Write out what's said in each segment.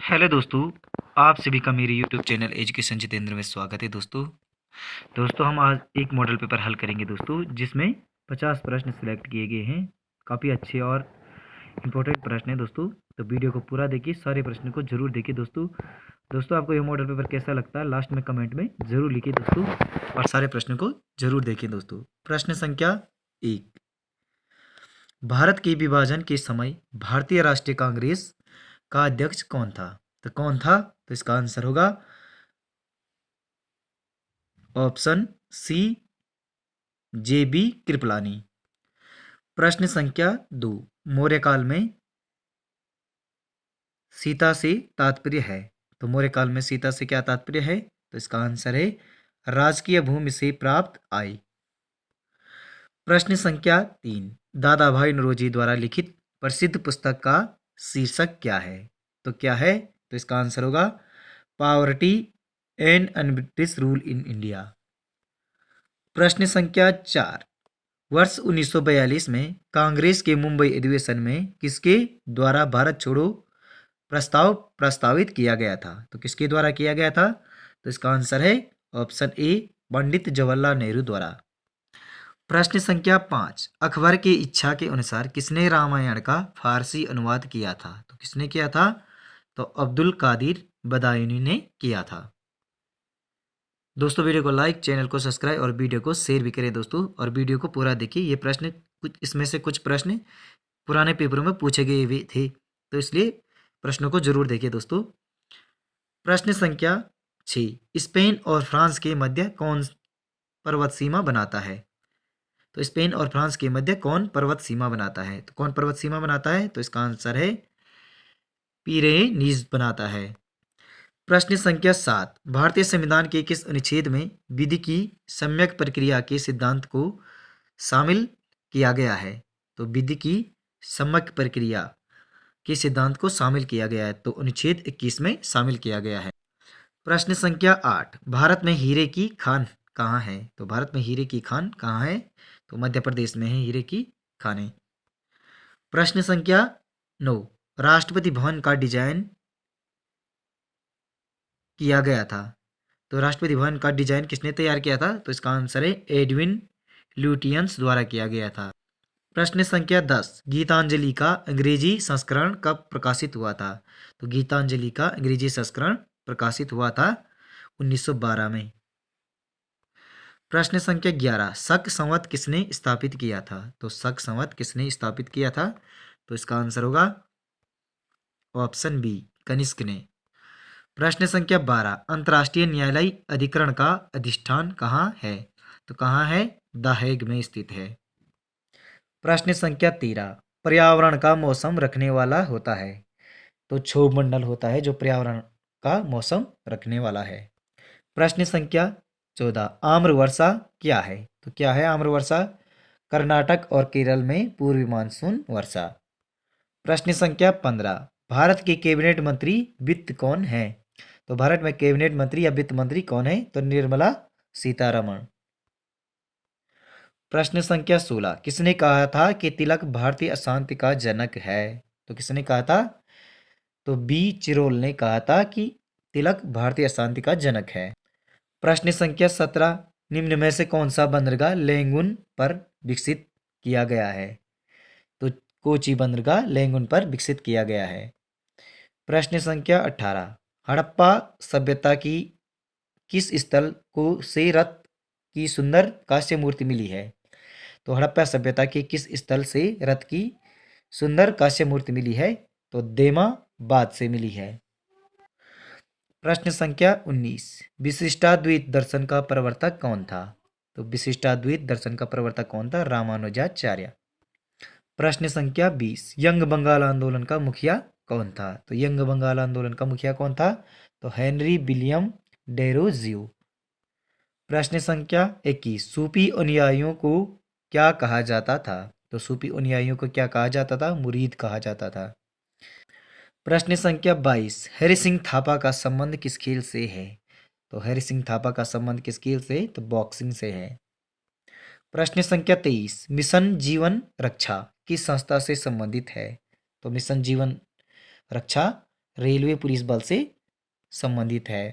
Hello दोस्तों। आप सभी का मेरे यूट्यूब चैनल एजुकेशन जितेंद्र में स्वागत है दोस्तों हम आज एक मॉडल पेपर हल करेंगे दोस्तों, जिसमें 50 प्रश्न सिलेक्ट किए गए हैं। काफ़ी अच्छे और इम्पोर्टेंट प्रश्न हैं दोस्तों। तो वीडियो को पूरा देखिए, सारे प्रश्न को जरूर देखिए दोस्तों आपको यह मॉडल पेपर कैसा लगता है लास्ट में कमेंट में ज़रूर लिखिए दोस्तों, और सारे प्रश्नों को जरूर देखिए दोस्तों। प्रश्न संख्या 1। भारत के विभाजन के समय भारतीय राष्ट्रीय कांग्रेस का अध्यक्ष कौन था? तो कौन था? तो इसका आंसर होगा option C, J B Kripalani. प्रश्न संख्या 2। मौर्य काल में सीता से तात्पर्य है। तो मौर्य काल में सीता से क्या तात्पर्य है? तो इसका आंसर है राजकीय भूमि से प्राप्त आय। प्रश्न संख्या 3। दादा भाई नौरोजी द्वारा लिखित प्रसिद्ध पुस्तक का शीर्षक क्या है? तो क्या है? तो इसका आंसर होगा poverty and un-British rule in India. प्रश्न संख्या 4। वर्ष 1942 में कांग्रेस के मुंबई अधिवेशन में किसके द्वारा भारत छोड़ो प्रस्ताव प्रस्तावित किया गया था? तो किसके द्वारा किया गया था? तो इसका आंसर है ऑप्शन ए, पंडित जवाहरलाल नेहरू द्वारा। प्रश्न संख्या 5। अकबर की इच्छा के अनुसार किसने रामायण का फारसी अनुवाद किया था? तो किसने किया था? तो अब्दुल कादिर बदायूनी ने किया था। दोस्तों वीडियो को लाइक, चैनल को सब्सक्राइब और वीडियो को शेयर भी करें दोस्तों, और वीडियो को पूरा देखिए। ये प्रश्न कुछ इसमें से कुछ प्रश्न पुराने पेपरों में पूछे गए भी थे, तो इसलिए प्रश्नों को जरूर देखिए दोस्तों। प्रश्न संख्या 6। स्पेन और फ्रांस के मध्य कौन पर्वत सीमा बनाता है? तो स्पेन और फ्रांस के मध्य कौन पर्वत सीमा बनाता है? तो कौन पर्वत सीमा बनाता है? तो इसका आंसर है पिरेनीज बनाता है। प्रश्न संख्या 7। भारतीय संविधान के किस अनुच्छेद में विधि की सम्यक प्रक्रिया के सिद्धांत को शामिल किया गया है? तो विधि की सम्यक प्रक्रिया के सिद्धांत को शामिल किया गया है, तो अनुच्छेद 21 में शामिल किया गया है। प्रश्न संख्या 8। भारत में हीरे की खान कहाँ है? तो भारत में हीरे की खान कहाँ है? तो मध्य प्रदेश में है हीरे की खानें। प्रश्न संख्या 9। राष्ट्रपति भवन का डिजाइन किया गया था। तो राष्ट्रपति भवन का डिजाइन किसने तैयार किया था? तो इसका आंसर है एडविन ल्यूटियंस द्वारा किया गया था। प्रश्न संख्या 10। गीतांजलि का अंग्रेजी संस्करण कब प्रकाशित हुआ था? तो गीतांजलि का अंग्रेजी संस्करण प्रकाशित हुआ था 1912 में। प्रश्न संख्या 11। शक संवत किसने स्थापित किया था? तो शक संवत किसने स्थापित किया था? तो इसका आंसर होगा ऑप्शन बी, कनिष्क ने। प्रश्न संख्या 12। अंतर्राष्ट्रीय न्यायालय अधिकरण का अधिष्ठान कहाँ है? तो कहाँ है? द हेग में स्थित है। प्रश्न संख्या 13। पर्यावरण का मौसम रखने वाला होता है। तो क्षोभ मंडल होता है जो पर्यावरण का मौसम रखने वाला है। प्रश्न संख्या 14। आम्र वर्षा क्या है? तो क्या है आम्र वर्षा? कर्नाटक और केरल में पूर्वी मानसून वर्षा। प्रश्न संख्या 15। भारत के कैबिनेट मंत्री वित्त कौन है? तो भारत में कैबिनेट मंत्री या वित्त मंत्री कौन है? तो निर्मला सीतारमण। प्रश्न संख्या 16। किसने कहा था कि तिलक भारतीय अशांति का जनक है? तो किसने कहा था? तो बी चिरोल ने कहा था कि तिलक भारतीय अशांति का जनक है। प्रश्न संख्या 17। निम्न में से कौन सा बंदरगाह लेंगुन पर विकसित किया गया है? तो कोची बंदरगाह लेंगुन पर विकसित किया गया है। प्रश्न संख्या 18। हड़प्पा सभ्यता की किस स्थल को से रथ की सुंदर कांस्य मूर्ति मिली है? तो हड़प्पा सभ्यता के किस स्थल से रथ की सुंदर कांस्य मूर्ति मिली है? तो देमाबाद से मिली है। प्रश्न संख्या 19। विशिष्टाद्वैत दर्शन का प्रवर्तक कौन था? तो विशिष्टाद्वैत दर्शन का प्रवर्तक कौन था? रामानुजाचार्य। प्रश्न संख्या 20। यंग बंगाल आंदोलन का मुखिया कौन था? तो यंग बंगाल आंदोलन का मुखिया कौन था? तो हेनरी विलियम डेरोजियो। प्रश्न संख्या 21। सूफी अनुयायियों को क्या कहा जाता था? तो सूफी अनुयायियों को क्या कहा जाता था? मुरीद कहा जाता था। प्रश्न संख्या 22। हरि सिंह थापा का संबंध किस खेल से है? तो हरि सिंह थापा का संबंध किस खेल से? तो बॉक्सिंग से है। प्रश्न संख्या 23। मिशन जीवन रक्षा किस संस्था से संबंधित है? तो मिशन जीवन रक्षा रेलवे पुलिस बल से संबंधित है।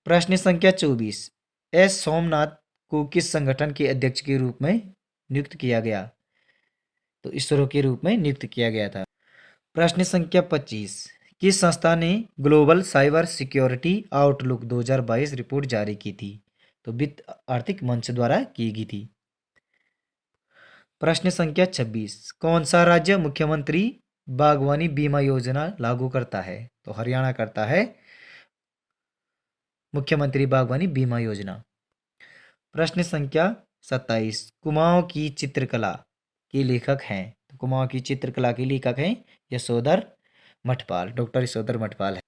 प्रश्न संख्या 24, एस सोमनाथ को किस संगठन के अध्यक्ष के रूप में नियुक्त किया गया? तो इसरो के रूप में नियुक्त किया गया था। प्रश्न संख्या 25, किस संस्था ने global cyber security outlook 2022 report जारी की थी? तो वित्त आर्थिक मंच द्वारा की गई थी। प्रश्न संख्या 26, कौन सा राज्य मुख्यमंत्री बागवानी बीमा योजना लागू करता है? तो हरियाणा करता है मुख्यमंत्री बागवानी बीमा योजना। प्रश्न संख्या 27, कुमाऊं की चित्रकला के लेखक हैं? तो कुमाऊं की चित्रकला के लेखक हैं यशोधर मठपाल, डॉक्टर यशोधर मठपाल है।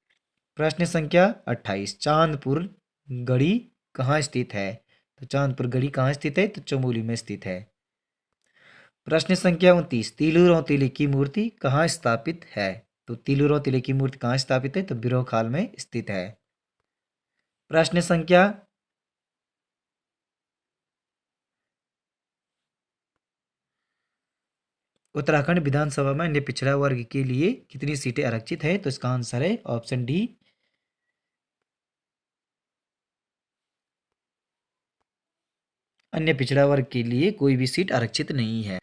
प्रश्न संख्या 28, चांदपुर गढ़ी कहाँ स्थित है? तो चांदपुर गढ़ी कहाँ स्थित है? तो चमोली में स्थित है। प्रश्न संख्या 29, तिलू रोतिले की मूर्ति कहाँ स्थापित है? तो तिलू रोतिले की मूर्ति कहाँ स्थापित है? तो बिरोखाल में स्थित है। प्रश्न संख्या 30, उत्तराखंड विधानसभा में अन्य पिछड़ा वर्ग के लिए कितनी सीटें आरक्षित है? तो इसका आंसर है ऑप्शन डी, अन्य पिछड़ा वर्ग के लिए कोई भी सीट आरक्षित नहीं है।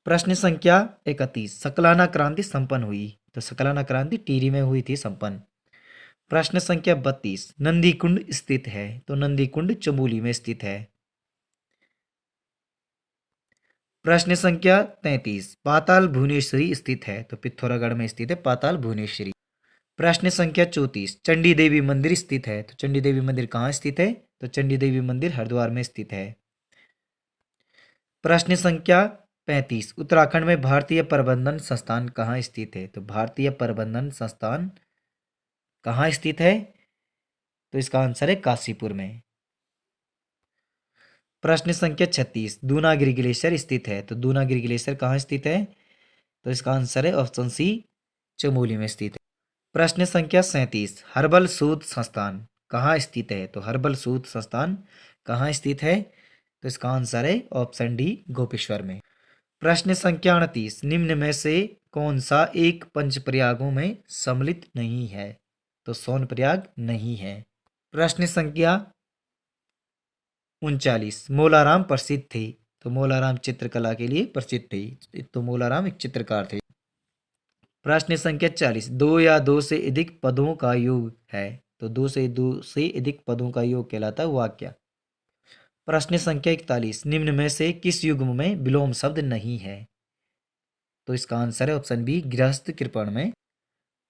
प्रश्न संख्या 31, सकलाना क्रांति संपन्न हुई? तो सकलाना क्रांति टिहरी में हुई थी संपन्न। प्रश्न संख्या 32, नंदी कुंड स्थित है? तो नंदी कुंड चमोली में स्थित है। प्रश्न संख्या 33, पाताल भुवनेश्वरी स्थित है? तो पिथौरागढ़ में स्थित है पाताल भुवनेश्वरी। प्रश्न संख्या 34, चंडी देवी मंदिर स्थित है? तो चंडी देवी मंदिर कहाँ स्थित है? तो चंडी देवी मंदिर हरिद्वार में स्थित है। प्रश्न संख्या 35, उत्तराखंड में भारतीय प्रबंधन संस्थान कहाँ स्थित है? तो भारतीय प्रबंधन संस्थान कहाँ स्थित है? तो इसका आंसर है काशीपुर में। प्रश्न संख्या 36, दूनागिरी ग्लेशियर स्थित है? तो दूनागिरी ग्लेशियर कहाँ स्थित है? तो इसका आंसर है ऑप्शन सी, चमोली में स्थित है। प्रश्न संख्या 37, हर्बल शोध संस्थान कहाँ स्थित है? तो हर्बल शोध संस्थान कहाँ स्थित है? तो इसका आंसर है ऑप्शन डी, गोपेश्वर में। प्रश्न संख्या 38, निम्न में से कौन सा एक पंचप्रयागों में सम्मिलित नहीं है? तो सोनप्रयाग नहीं है। प्रश्न संख्या 39, मोलाराम प्रसिद्ध थे? तो मोलाराम चित्रकला के लिए प्रसिद्ध थे, तो मोलाराम एक चित्रकार थे। प्रश्न संख्या 40, दो या दो से अधिक पदों का योग है? तो दो से अधिक पदों का योग कहलाता है वाक्य। प्रश्न संख्या 41, निम्न में से किस युग्म में विलोम शब्द नहीं है? तो इसका आंसर है ऑप्शन बी, गृहस्थ कृपण में।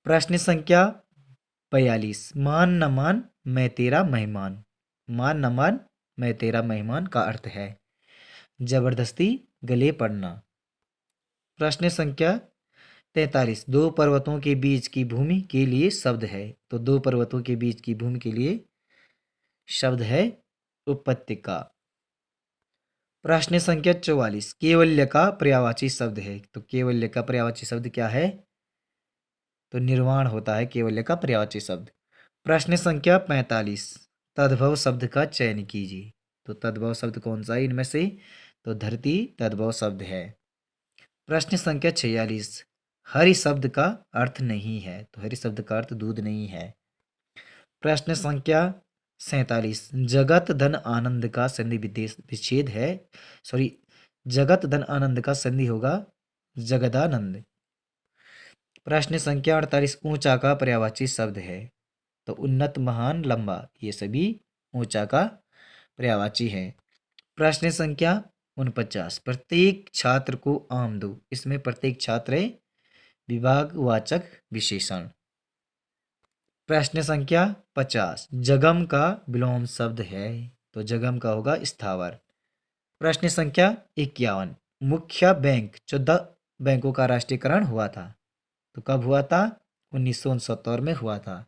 प्रश्न संख्या 42, मान न मान मैं तेरा मेहमान, मान न मान मैं तेरा मेहमान का अर्थ है जबरदस्ती गले पड़ना। प्रश्न संख्या 43, दो पर्वतों के बीच की भूमि के लिए शब्द है? तो दो पर्वतों के बीच की भूमि के लिए शब्द है उपत्यका। प्रश्न संख्या 44, केवल्य का पर्यायवाची शब्द है? तो केवल्य का पर्यायवाची शब्द क्या है? तो निर्वाण होता है केवल्य का पर्यायवाची शब्द। प्रश्न संख्या 45, तद्भव शब्द का चयन कीजिए। तो तद्भव शब्द कौन सा है इनमें से? तो धरती तद्भव शब्द है। प्रश्न संख्या 46, हरि शब्द का अर्थ नहीं है? तो हरि शब्द का अर्थ दूध नहीं है। प्रश्न संख्या 47, जगत धन आनंद का संधि विच्छेद है, सॉरी, जगत धन आनंद का संधि होगा जगदानंद। प्रश्न संख्या 48, ऊंचा का पर्यायवाची शब्द है? तो उन्नत, महान, लंबा, ये सभी ऊंचा का पर्यायवाची है। प्रश्न संख्या 49, प्रत्येक छात्र को आम दो, इसमें प्रत्येक छात्र है विभागवाचक विशेषण। प्रश्न संख्या 50, जगम का विलोम शब्द है? तो जगम का होगा स्थावर। प्रश्न संख्या 51, मुख्य बैंक 14 बैंकों का राष्ट्रीयकरण हुआ था? तो कब हुआ था? 1969 में हुआ था।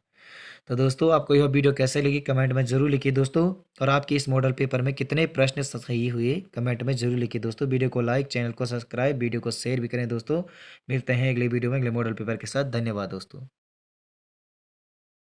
तो दोस्तों, आपको यह वीडियो कैसे लगी कमेंट में जरूर लिखिए दोस्तों, और आपके इस मॉडल पेपर में कितने प्रश्न सही हुए कमेंट में जरूर लिखिए दोस्तों। वीडियो को लाइक, चैनल को सब्सक्राइब, वीडियो को शेयर भी करें दोस्तों। मिलते हैं अगले वीडियो में अगले मॉडल पेपर के साथ। धन्यवाद दोस्तों।